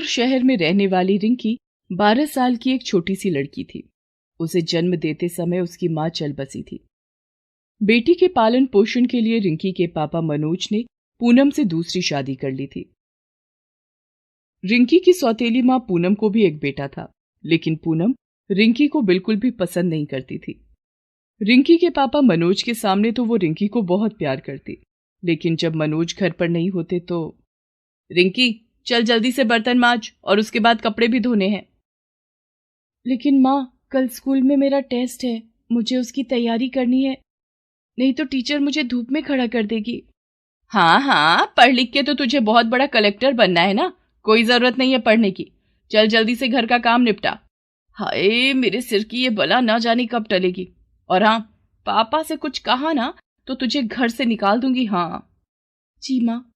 शहर में रहने वाली रिंकी 12 साल की एक छोटी सी लड़की थी। उसे जन्म देते समय उसकी मां चल बसी थी। बेटी के पालन पोषण के लिए रिंकी के पापा मनोज ने पूनम से दूसरी शादी कर ली थी। रिंकी की सौतेली मां पूनम को भी एक बेटा था, लेकिन पूनम रिंकी को बिल्कुल भी पसंद नहीं करती थी। रिंकी के पापा मनोज के सामने तो वो रिंकी को बहुत प्यार करती, लेकिन जब मनोज घर पर नहीं होते तो रिंकी चल जल्दी से बर्तन मांज और उसके बाद कपड़े भी धोने हैं। लेकिन माँ, कल स्कूल में मेरा टेस्ट है, मुझे उसकी तैयारी करनी है, नहीं तो टीचर मुझे धूप में खड़ा कर देगी। हाँ हाँ, पढ़ लिख के तो तुझे बहुत बड़ा कलेक्टर बनना है ना, कोई जरूरत नहीं है पढ़ने की। चल जल्दी से घर का काम निपटा। हाय, मेरे सिर की ये बला ना जाने कब टलेगी। और हाँ, पापा से कुछ कहा ना तो तुझे घर से निकाल दूंगी। हाँ जी माँ।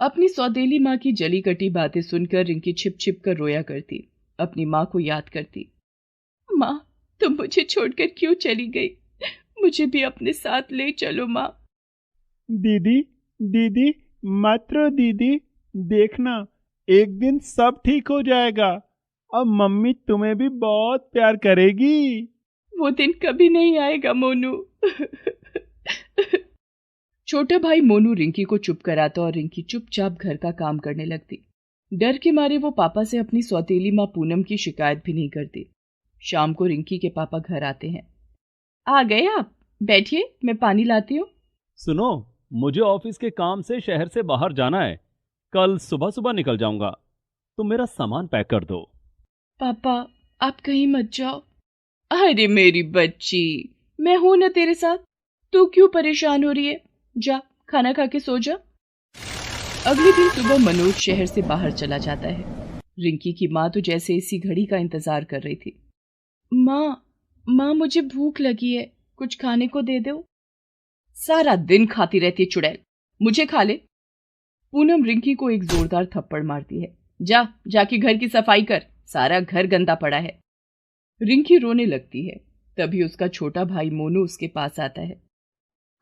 अपनी सौतेली माँ की जली कटी बातें सुनकर रिंकी छिप छिप कर रोया करती, अपनी माँ को याद करती। माँ, तुम मुझे छोड़कर क्यों चली गई? मुझे भी अपने साथ ले चलो माँ। दीदी, दीदी, मत रो दीदी। देखना, एक दिन सब ठीक हो जाएगा और मम्मी तुम्हें भी बहुत प्यार करेगी। वो दिन कभी नहीं आएगा मोनू। छोटा भाई मोनू रिंकी को चुप कराता और रिंकी चुपचाप घर का काम करने लगती। डर के मारे वो पापा से अपनी सौतेली माँ पूनम की शिकायत भी नहीं करती। शाम को रिंकी के पापा घर आते हैं। आ गए आप? बैठिए, मैं पानी लाती हूँ। सुनो, मुझे ऑफिस के काम से शहर से बाहर जाना है। कल सुबह सुबह निकल जाऊंगा। तुम मेरा सामान पैक कर दो। पापा, आप कहीं मत जाओ। अरे मेरी बच्ची, मैं हूं ना तेरे साथ, तू क्यों परेशान हो रही है? जा, खाना खा के सो जा। अगले दिन सुबह मनोज शहर से बाहर चला जाता है। रिंकी की माँ तो जैसे इसी घड़ी का इंतजार कर रही थी। माँ, मुझे भूख लगी है, कुछ खाने को दे दो। सारा दिन खाती रहती है चुड़ैल, मुझे खा ले। पूनम रिंकी को एक जोरदार थप्पड़ मारती है। जाके घर की सफाई कर, सारा घर गंदा पड़ा है। रिंकी रोने लगती है। तभी उसका छोटा भाई मोनू उसके पास आता है।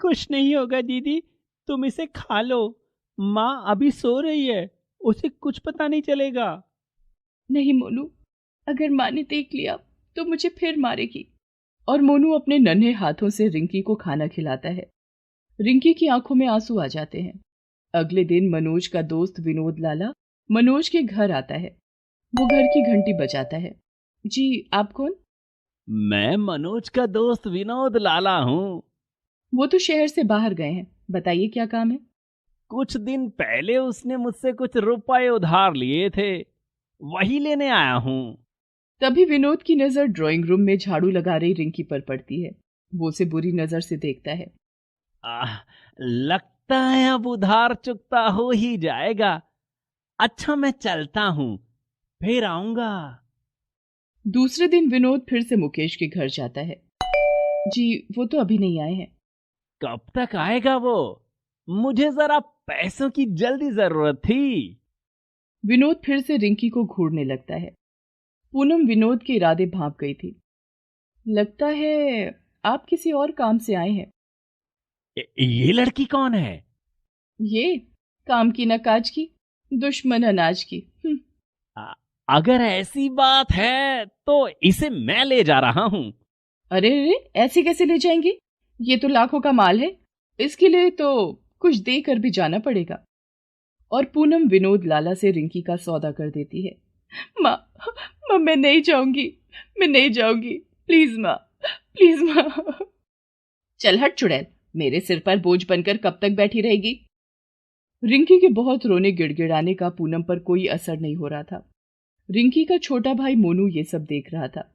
कुछ नहीं होगा दीदी, तुम इसे खा लो। माँ अभी सो रही है, उसे कुछ पता नहीं चलेगा। नहीं मोनू, अगर माँ ने देख लिया तो मुझे फिर मारेगी। और मोनू अपने नन्हे हाथों से रिंकी को खाना खिलाता है। रिंकी की आंखों में आंसू आ जाते हैं। अगले दिन मनोज का दोस्त विनोद लाला मनोज के घर आता है। वो घर की घंटी बजाता है। जी, आप कौन? मैं मनोज का दोस्त विनोद लाला हूँ। वो तो शहर से बाहर गए हैं, बताइए क्या काम है? कुछ दिन पहले उसने मुझसे कुछ रुपए उधार लिए थे, वही लेने आया हूँ। तभी विनोद की नजर ड्राइंग रूम में झाड़ू लगा रही रिंकी पर पड़ती है। वो उसे बुरी नजर से देखता है। लगता है अब उधार चुकता हो ही जाएगा। अच्छा, मैं चलता हूँ, फिर आऊंगा। दूसरे दिन विनोद फिर से मुकेश के घर जाता है। जी, वो तो अभी नहीं आए हैं। कब तक आएगा वो? मुझे जरा पैसों की जल्दी जरूरत थी। विनोद फिर से रिंकी को घूरने लगता है। पूनम विनोद के इरादे भांप गई थी। लगता है आप किसी और काम से आए हैं। ये लड़की कौन है? ये काम की न काज की, दुश्मन अनाज की। आ- अगर ऐसी बात है तो इसे मैं ले जा रहा हूं। अरे अरे, ऐसे कैसे ले जाएंगे? ये तो लाखों का माल है, इसके लिए तो कुछ देकर भी जाना पड़ेगा। और पूनम विनोद लाला से रिंकी का सौदा कर देती है। माँ, माँ, मैं नहीं जाऊंगी, मैं नहीं जाऊंगी, प्लीज माँ, प्लीज माँ। चल हट चुड़ैल, मेरे सिर पर बोझ बनकर कब तक बैठी रहेगी? रिंकी के बहुत रोने गिड़गिड़ाने का पूनम पर कोई असर नहीं हो रहा था। रिंकी का छोटा भाई मोनू ये सब देख रहा था।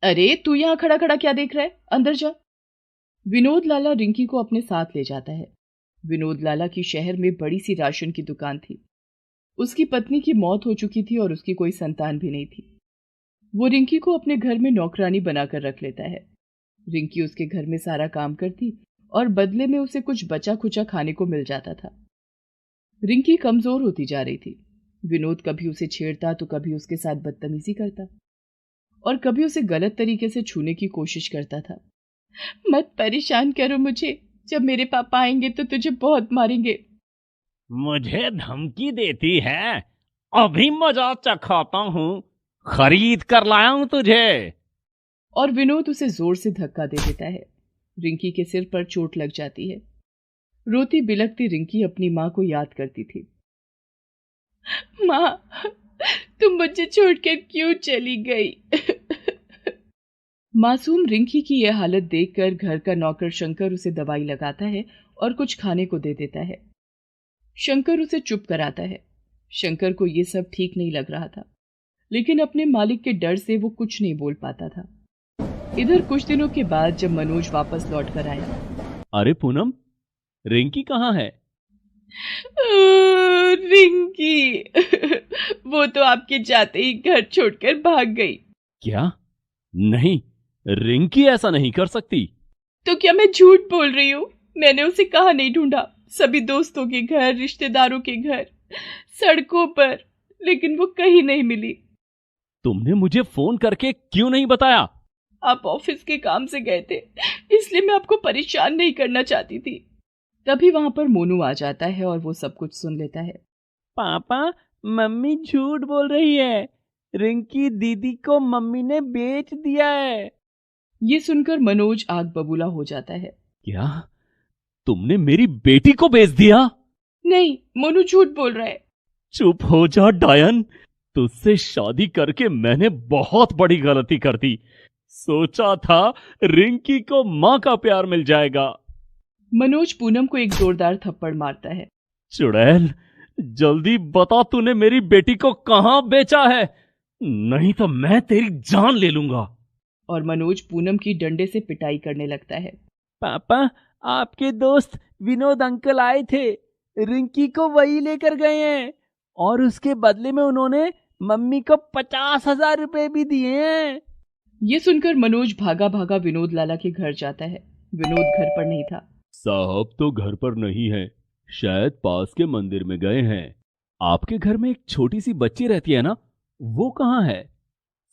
अरे तू यहां खड़ा खड़ा क्या देख रहा है, अंदर जा। विनोद लाला रिंकी को अपने साथ ले जाता है। विनोद लाला की शहर में बड़ी सी राशन की दुकान थी। उसकी पत्नी की मौत हो चुकी थी और उसकी कोई संतान भी नहीं थी। वो रिंकी को अपने घर में नौकरानी बनाकर रख लेता है। रिंकी उसके घर में सारा काम करती और बदले में उसे कुछ बचा खुचा खाने को मिल जाता था। रिंकी कमजोर होती जा रही थी। विनोद कभी उसे छेड़ता तो कभी उसके साथ बदतमीजी करता और कभी उसे गलत तरीके से छूने की कोशिश करता था। मत परेशान करो मुझे, जब मेरे पापा आएंगे तो तुझे बहुत मारेंगे। मुझे धमकी देती है? अभी मजा चखाता हूँ, खरीद कर लाया हूं तुझे। और विनोद उसे जोर से धक्का दे देता है। रिंकी के सिर पर चोट लग जाती है। रोती बिलखती रिंकी अपनी माँ को याद करती थी। माँ, तुम मुझे छोड़कर क्यों चली गई? मासूम रिंकी की यह हालत देखकर घर का नौकर शंकर उसे दवाई लगाता है और कुछ खाने को दे देता है। शंकर उसे चुप कराता है। शंकर को यह सब ठीक नहीं लग रहा था, लेकिन अपने मालिक के डर से वो कुछ नहीं बोल पाता था। इधर कुछ दिनों के बाद जब मनोज वापस लौट कर आया। अरे पूनम, रिंकी कहाँ है? रिंकी वो तो आपके जाते ही घर छोड़कर भाग गई। क्या? नहीं, रिंकी ऐसा नहीं कर सकती। तो क्या मैं झूठ बोल रही हूँ? मैंने उसे कहाँ नहीं ढूंढा, सभी दोस्तों के घर, रिश्तेदारों के घर, सड़कों पर, लेकिन वो कहीं नहीं मिली। तुमने मुझे फोन करके क्यों नहीं बताया? आप ऑफिस के काम से गए थे, इसलिए मैं आपको परेशान नहीं करना चाहती थी। तभी वहां पर मोनू आ जाता है और वो सब कुछ सुन लेता है। पापा, मम्मी झूठ बोल रही है। रिंकी दीदी को मम्मी ने बेच दिया है। ये सुनकर मनोज आग बबूला हो जाता है। क्या? तुमने मेरी बेटी को बेच दिया? नहीं, मोनू झूठ बोल रहा है। चुप हो जा डायन। तुझसे शादी करके मैंने बहुत बड़ी गलती कर दी। सोचा था रिंकी को मां का प्यार मिल जाएगा। मनोज पूनम को एक जोरदार थप्पड़ मारता है। चुड़ैल, जल्दी बता तूने मेरी बेटी को कहां बेचा है, नहीं तो मैं तेरी जान ले लूंगा। और मनोज पूनम की डंडे से पिटाई करने लगता है। पापा, आपके दोस्त विनोद अंकल आए थे, रिंकी को वही लेकर गए हैं और उसके बदले में उन्होंने मम्मी को 50,000 रुपए भी दिए हैं। ये सुनकर मनोज भागा भागा विनोद लाला के घर जाता है। विनोद घर पर नहीं था। साहब तो घर पर नहीं है, शायद पास के मंदिर में गए हैं। आपके घर में एक छोटी सी बच्ची रहती है ना, वो कहाँ है?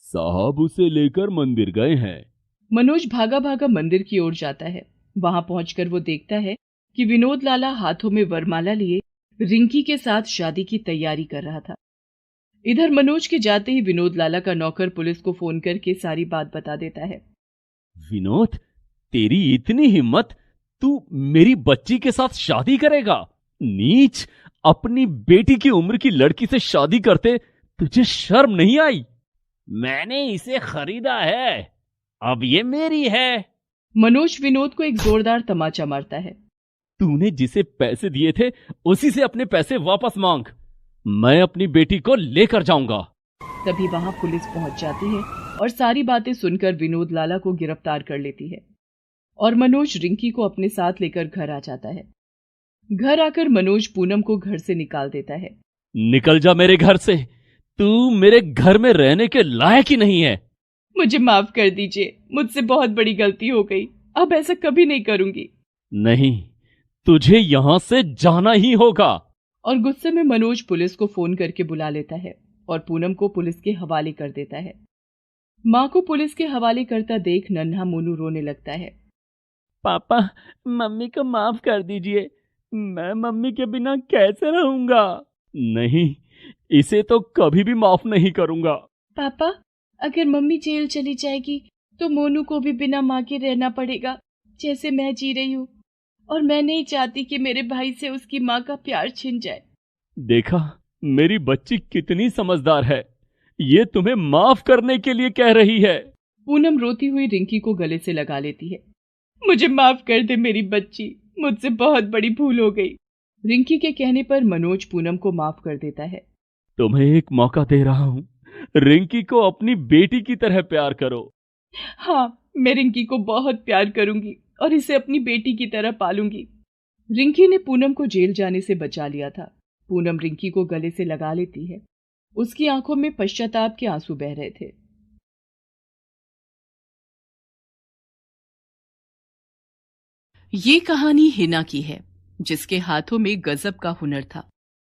साहब उसे लेकर मंदिर गए हैं। मनोज भागा भागा मंदिर की ओर जाता है। वहां पहुंचकर वो देखता है कि विनोद लाला हाथों में वरमाला लिए रिंकी के साथ शादी की तैयारी कर रहा था। इधर मनोज के जाते ही विनोद लाला का नौकर पुलिस को फोन करके सारी बात बता देता है। विनोद, तेरी इतनी हिम्मत, तू मेरी बच्ची के साथ शादी करेगा? नीच, अपनी बेटी की उम्र की लड़की से शादी करते तुझे शर्म नहीं आई? मैंने इसे खरीदा है, अब ये मेरी है। मनोज विनोद को एक जोरदार तमाचा मारता है। तूने जिसे पैसे दिए थे उसी से अपने पैसे वापस मांग, मैं अपनी बेटी को लेकर जाऊंगा। तभी वहां पुलिस पहुंच जाती है और सारी बातें सुनकर विनोद लाला को गिरफ्तार कर लेती है और मनोज रिंकी को अपने साथ लेकर घर आ जाता है। घर आकर मनोज पूनम को घर से निकाल देता है। निकल जा मेरे घर से, तू मेरे घर में रहने के लायक ही नहीं है। मुझे माफ कर दीजिए, मुझसे बहुत बड़ी गलती हो गई, अब ऐसा कभी नहीं करूंगी। नहीं, तुझे यहां से जाना ही होगा। और गुस्से में मनोज पुलिस को फोन करके बुला लेता है और पूनम को पुलिस के हवाले कर देता है। माँ को पुलिस के हवाले करता देख नन्हा मोनू रोने लगता है। पापा, मम्मी को माफ कर दीजिए, मैं मम्मी के बिना कैसे रहूंगा? नहीं, इसे तो कभी भी माफ नहीं करूंगा। पापा, अगर मम्मी जेल चली जाएगी तो मोनू को भी बिना माँ के रहना पड़ेगा, जैसे मैं जी रही हूँ, और मैं नहीं चाहती कि मेरे भाई से उसकी माँ का प्यार छिन जाए। देखा, मेरी बच्ची कितनी समझदार है, ये तुम्हें माफ करने के लिए कह रही है। पूनम रोती हुई रिंकी को गले से लगा लेती है। मुझे माफ कर दे मेरी बच्ची, मुझसे बहुत बड़ी भूल हो गई। रिंकी के कहने पर मनोज पूनम को माफ कर देता है। तुम्हें एक मौका दे रहा हूँ, रिंकी को अपनी बेटी की तरह प्यार करो। हाँ, मैं रिंकी को बहुत प्यार करूंगी और इसे अपनी बेटी की तरह पालूंगी। रिंकी ने पूनम को जेल जाने से बचा लिया था। पूनम रिंकी को गले से लगा लेती है। उसकी आंखों में पश्चाताप के आंसू बह रहे थे। ये कहानी हिना की है, जिसके हाथों में गजब का हुनर था।